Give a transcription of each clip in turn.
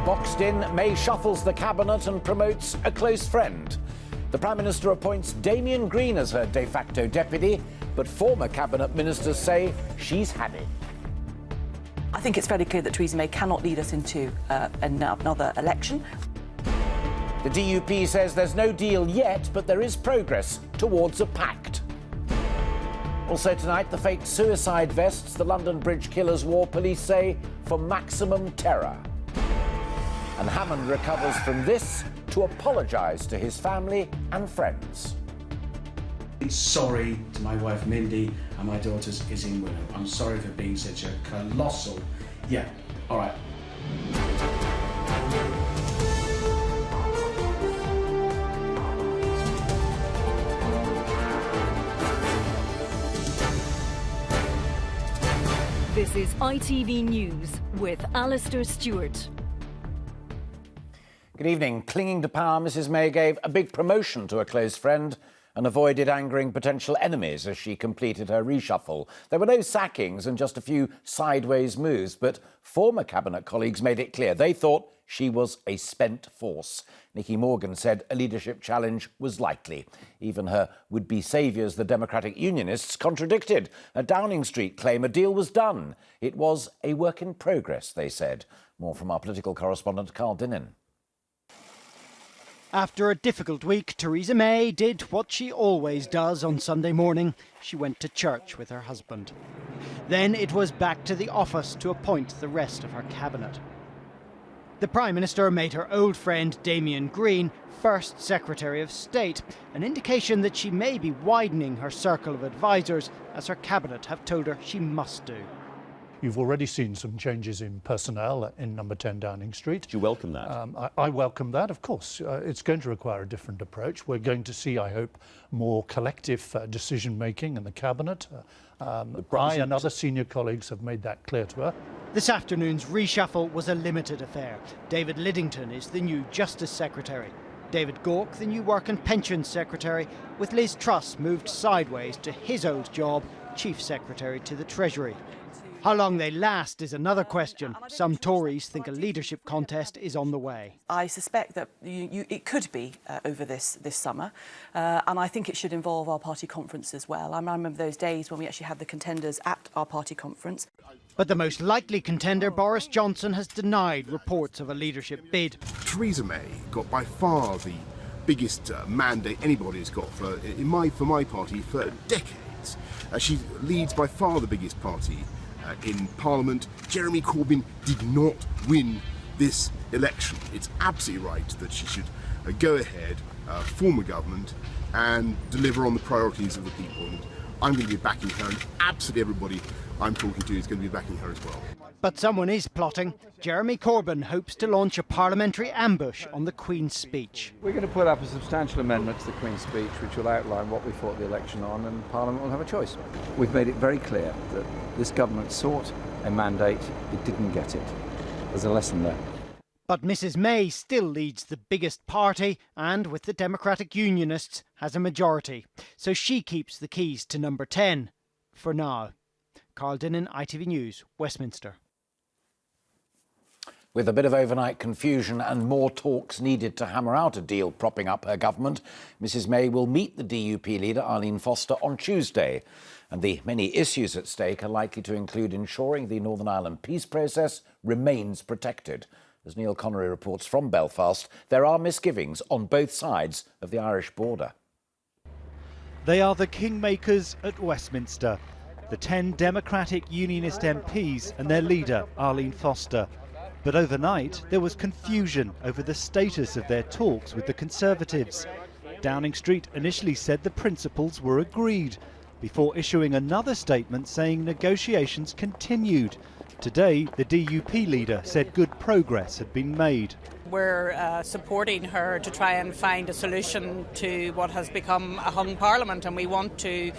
Boxed in, May shuffles the cabinet and promotes a close friend. The Prime Minister appoints Damien Green as her de facto deputy, but former cabinet ministers say she's had it. I think it's very clear that Theresa May cannot lead us into another election. The DUP says there's no deal yet, but there is progress towards a pact. Also tonight, the fake suicide vests the London Bridge killers wore, police say, for maximum terror. And Hammond recovers from this to apologise to his family and friends. Sorry to my wife Mindy and my daughters Izzy and Willow. I'm sorry for being such a colossal... Yeah, all right. This is ITV News with Alistair Stewart. Good evening. Clinging to power, Mrs May gave a big promotion to a close friend and avoided angering potential enemies as she completed her reshuffle. There were no sackings and just a few sideways moves, but former cabinet colleagues made it clear they thought she was a spent force. Nicky Morgan said a leadership challenge was likely. Even her would-be saviours, the Democratic Unionists, contradicted a Downing Street claim a deal was done. It was a work in progress, they said. More from our political correspondent, Carl Dinnan. After a difficult week, Theresa May did what she always does on Sunday morning. She went to church with her husband. Then it was back to the office to appoint the rest of her cabinet. The Prime Minister made her old friend Damien Green First Secretary of State, an indication that she may be widening her circle of advisers, as her cabinet have told her she must do. You've already seen some changes in personnel in number 10 Downing Street. Do you welcome that? I welcome that, of course. It's going to require a different approach. We're going to see, I hope, more collective decision-making in the Cabinet. I and other senior colleagues have made that clear to her. This afternoon's reshuffle was a limited affair. David Liddington is the new Justice Secretary. David Gauke, the new Work and Pensions Secretary, with Liz Truss moved sideways to his old job, Chief Secretary to the Treasury. How long they last is another question. Some Tories think a leadership contest is on the way. I suspect that it could be over this summer, and I think it should involve our party conference as well. I remember those days when we actually had the contenders at our party conference. But the most likely contender, Boris Johnson, has denied reports of a leadership bid. Theresa May got by far the biggest mandate anybody's got for my party for decades. She leads by far the biggest party in Parliament. Jeremy Corbyn did not win this election. It's absolutely right that she should go ahead, form a government and deliver on the priorities of the people. And I'm going to be backing her, and absolutely everybody I'm talking to is going to be backing her as well. But someone is plotting. Jeremy Corbyn hopes to launch a parliamentary ambush on the Queen's speech. We're going to put up a substantial amendment to the Queen's speech which will outline what we fought the election on, and Parliament will have a choice. We've made it very clear that this government sought a mandate, it didn't get it. There's a lesson there. But Mrs May still leads the biggest party and, with the Democratic Unionists, has a majority. So she keeps the keys to number 10, for now. Carl Dinnan, ITV News, Westminster. With a bit of overnight confusion and more talks needed to hammer out a deal propping up her government, Mrs May will meet the DUP leader Arlene Foster on Tuesday. And the many issues at stake are likely to include ensuring the Northern Ireland peace process remains protected. As Neil Connery reports from Belfast, there are misgivings on both sides of the Irish border. They are the kingmakers at Westminster, the 10 Democratic Unionist MPs and their leader, Arlene Foster. But overnight, there was confusion over the status of their talks with the Conservatives. Downing Street initially said the principles were agreed, before issuing another statement saying negotiations continued. Today, the DUP leader said good progress had been made. We're supporting her to try and find a solution to what has become a hung parliament, and we want to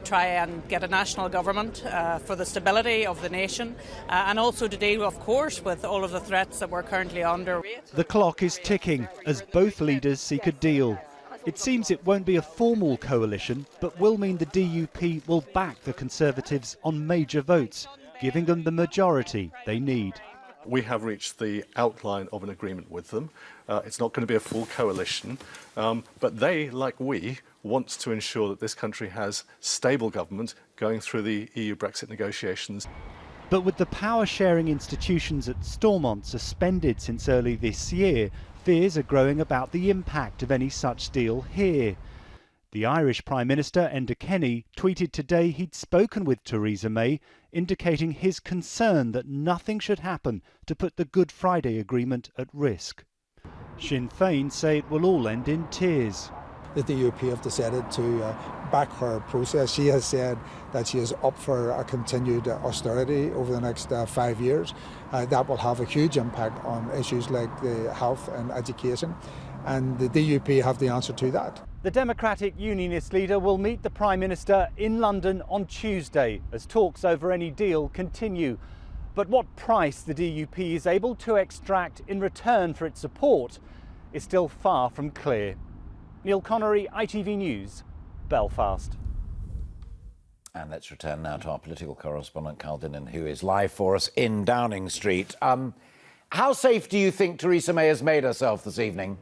try and get a national government for the stability of the nation and also to deal, of course, with all of the threats that we're currently under. The clock is ticking as both leaders seek a deal. It seems it won't be a formal coalition, but will mean the DUP will back the Conservatives on major votes, giving them the majority they need. We have reached the outline of an agreement with them. It's not going to be a full coalition, but they, like we, want to ensure that this country has stable government going through the EU Brexit negotiations. But with the power-sharing institutions at Stormont suspended since early this year, fears are growing about the impact of any such deal here. The Irish Prime Minister, Enda Kenny, tweeted today he'd spoken with Theresa May, indicating his concern that nothing should happen to put the Good Friday Agreement at risk. Sinn Féin say it will all end in tears. The DUP have decided to back her process. She has said that she is up for a continued austerity over the next 5 years. That will have a huge impact on issues like the health and education, and the DUP have the answer to that. The Democratic Unionist leader will meet the Prime Minister in London on Tuesday as talks over any deal continue. But what price the DUP is able to extract in return for its support is still far from clear. Neil Connery, ITV News, Belfast. And let's return now to our political correspondent, Carl Dinnan, who is live for us in Downing Street. How safe do you think Theresa May has made herself this evening?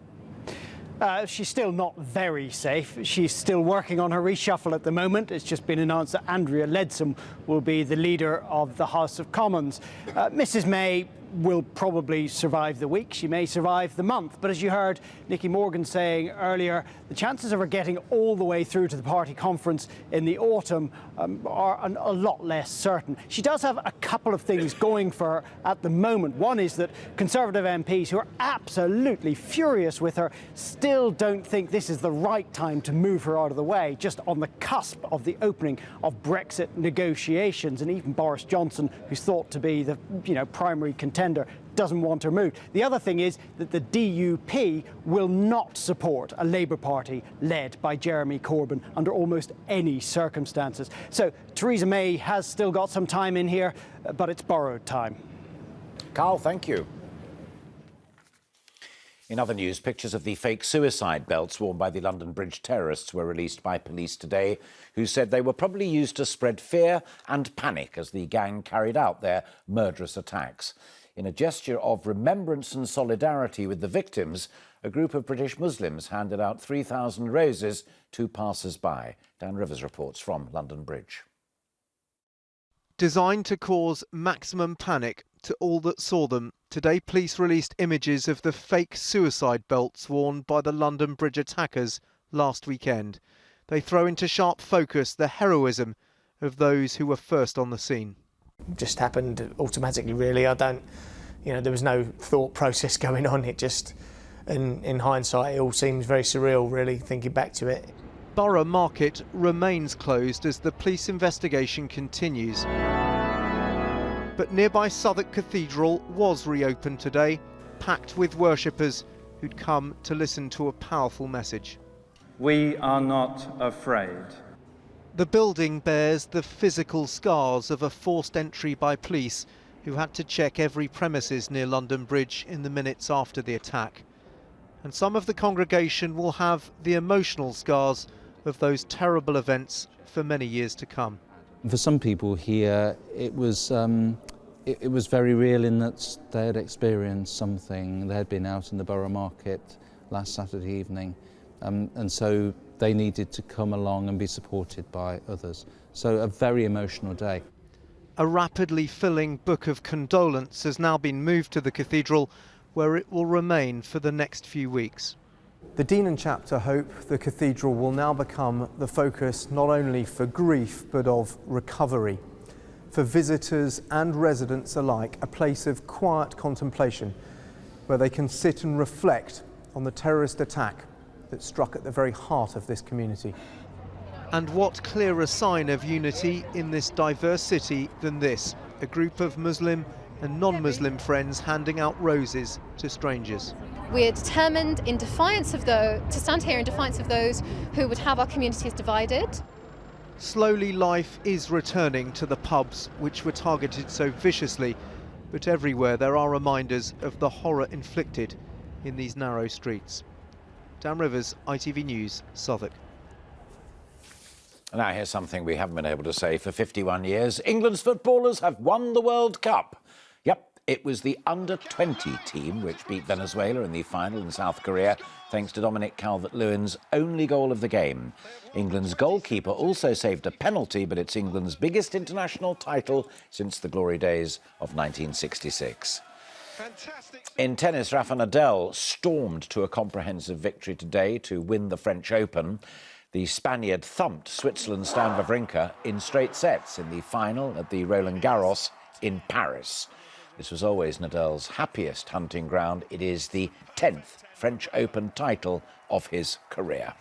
She's still not very safe. She's still working on her reshuffle at the moment. It's just been announced that Andrea Leadsom will be the leader of the House of Commons. Mrs May will probably survive the week. She may survive the month. But as you heard Nicky Morgan saying earlier, the chances of her getting all the way through to the party conference in the autumn are a lot less certain. She does have a couple of things going for her at the moment. One is that Conservative MPs who are absolutely furious with her still don't think this is the right time to move her out of the way, just on the cusp of the opening of Brexit negotiations. And even Boris Johnson, who's thought to be the primary contender, doesn't want her moved. The other thing is that the DUP will not support a Labour Party led by Jeremy Corbyn under almost any circumstances. So Theresa May has still got some time in here, but it's borrowed time. Carl, thank you. In other news, pictures of the fake suicide belts worn by the London Bridge terrorists were released by police today, who said they were probably used to spread fear and panic as the gang carried out their murderous attacks. In a gesture of remembrance and solidarity with the victims, a group of British Muslims handed out 3,000 roses to passers-by. Dan Rivers reports from London Bridge. Designed to cause maximum panic to all that saw them, today police released images of the fake suicide belts worn by the London Bridge attackers last weekend. They throw into sharp focus the heroism of those who were first on the scene. Just happened automatically, really. There was no thought process going on. It just, in hindsight, it all seems very surreal, really, thinking back to it. Borough Market remains closed as the police investigation continues. But nearby Southwark Cathedral was reopened today, packed with worshippers who'd come to listen to a powerful message. We are not afraid. The building bears the physical scars of a forced entry by police who had to check every premises near London Bridge in the minutes after the attack. And some of the congregation will have the emotional scars of those terrible events for many years to come. For some people here, it was very real in that they had experienced something. They had been out in the Borough Market last Saturday evening, and so they needed to come along and be supported by others. So a very emotional day. A rapidly filling book of condolence has now been moved to the cathedral, where it will remain for the next few weeks. The Dean and Chapter hope the cathedral will now become the focus not only for grief but of recovery. For visitors and residents alike, a place of quiet contemplation where they can sit and reflect on the terrorist attack that struck at the very heart of this community. And what clearer sign of unity in this diverse city than this? A group of Muslim and non-Muslim friends handing out roses to strangers. We're determined to stand here in defiance of those who would have our communities divided. Slowly life is returning to the pubs which were targeted so viciously, but everywhere there are reminders of the horror inflicted in these narrow streets. Dan Rivers, ITV News, Southwark. Now here's something we haven't been able to say for 51 years. England's footballers have won the World Cup. Yep, It was the under-20 team which beat Venezuela in the final in South Korea, thanks to Dominic Calvert-Lewin's only goal of the game. England's goalkeeper also saved a penalty, but it's England's biggest international title since the glory days of 1966. In tennis, Rafa Nadal stormed to a comprehensive victory today to win the French Open. The Spaniard thumped Switzerland's Stan Wawrinka in straight sets in the final at the Roland Garros in Paris. This was always Nadal's happiest hunting ground. It is the 10th French Open title of his career.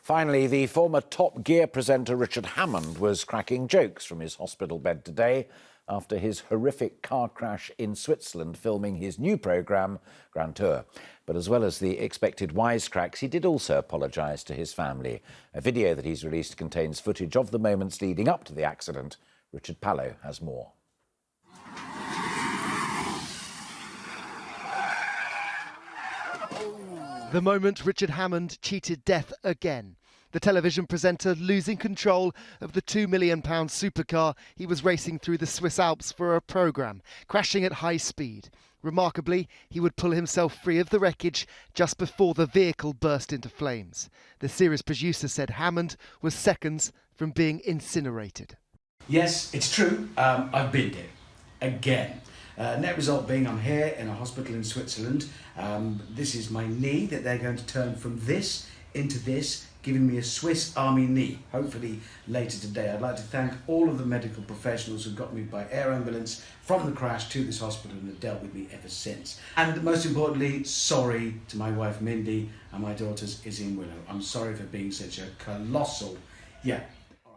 Finally, the former Top Gear presenter Richard Hammond was cracking jokes from his hospital bed today after his horrific car crash in Switzerland filming his new programme, Grand Tour. But as well as the expected wisecracks, he did also apologise to his family. A video that he's released contains footage of the moments leading up to the accident. Richard Pallow has more. The moment Richard Hammond cheated death again. The television presenter losing control of the £2 million supercar he was racing through the Swiss Alps for a programme, crashing at high speed. Remarkably, he would pull himself free of the wreckage just before the vehicle burst into flames. The series producer said Hammond was seconds from being incinerated. Yes, it's true. I've been there again. Net result being I'm here in a hospital in Switzerland. This is my knee that they're going to turn from this into this, giving me a Swiss Army knee, hopefully later today. I'd like to thank all of the medical professionals who got me by air ambulance from the crash to this hospital and have dealt with me ever since. And most importantly, sorry to my wife Mindy and my daughters Izzy and Willow. I'm sorry for being such a colossal,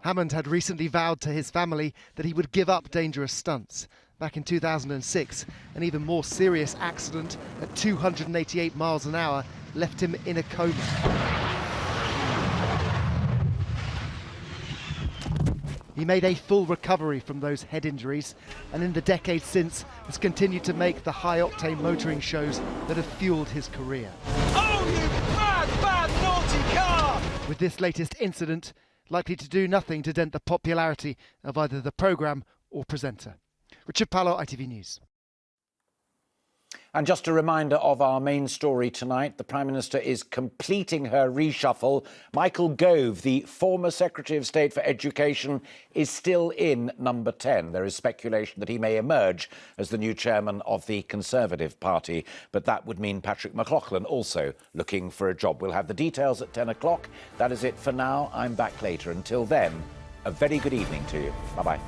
Hammond had recently vowed to his family that he would give up dangerous stunts. Back in 2006, an even more serious accident at 288 miles an hour left him in a coma. He made a full recovery from those head injuries, and in the decades since has continued to make the high-octane motoring shows that have fueled his career. Oh, you bad, bad, naughty car! With this latest incident likely to do nothing to dent the popularity of either the programme or presenter. Richard Pallow, ITV News. And just a reminder of our main story tonight. The Prime Minister is completing her reshuffle. Michael Gove, the former Secretary of State for Education, is still in number 10. There is speculation that he may emerge as the new chairman of the Conservative Party, but that would mean Patrick McLaughlin also looking for a job. We'll have the details at 10 o'clock. That is it for now. I'm back later. Until then, a very good evening to you. Bye-bye.